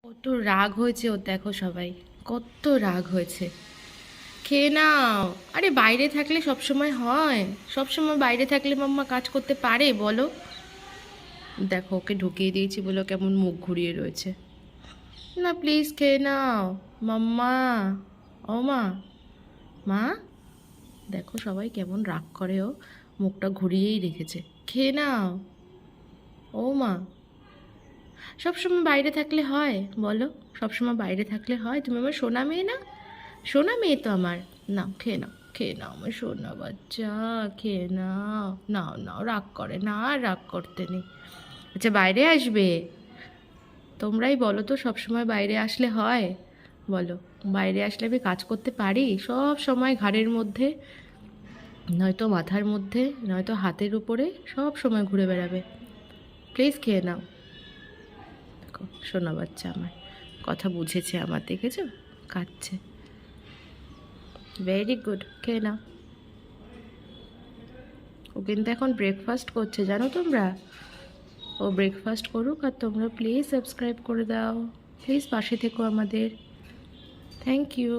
কত রাগ হয়েছে ও, দেখো সবাই কত রাগ হয়েছে। খেয়ে নাও। আরে বাইরে থাকলে সব সময় হয়? সব সময় বাইরে থাকলে মাম্মা কাজ করতে পারে বলো? দেখো ওকে ঢুকিয়ে দিয়েছি বলে ও কেমন মুখ ঘুরিয়ে রয়েছে। না প্লিজ খেয়ে নাও মাম্মা। ও মা, মা, দেখো সবাই কেমন রাগ করে, ও মুখটা ঘুরিয়েই রেখেছে। খেয়ে নাও। ও মা, সবসময় বাইরে থাকলে হয় বলো? সবসময় বাইরে থাকলে হয়? তুমি আমার সোনা মেয়ে না? সোনা মেয়ে তো আমার। নাও খেয়ে নাও, খেয়ে নাও আমার সোনা বাচ্চা, খেয়ে নাও। নাও নাও, রাগ করে না, আর রাগ করতে নেই। আচ্ছা বাইরে আসবে? তোমরাই বলো তো, সবসময় বাইরে আসলে হয় বলো? বাইরে আসলে আমি কাজ করতে পারি? সব সময় ঘাড়ের মধ্যে, নয়তো মাথার মধ্যে, নয়তো হাতের উপরে, সব সময় ঘুরে বেড়াবে। প্লিজ খেয়ে নাও। দেখো সোনা বাচ্চা আমার কথা বুঝেছে আমার, দেখেছো? কাঁদছে। ভেরি গুড, খেয়ে নাও। ও কিন্তু এখন ব্রেকফাস্ট করছে, জানো তোমরা? ও ব্রেকফাস্ট করুক, আর তোমরা প্লিজ সাবস্ক্রাইব করে দাও। প্লিজ পাশে থেকো আমাদের। Thank you.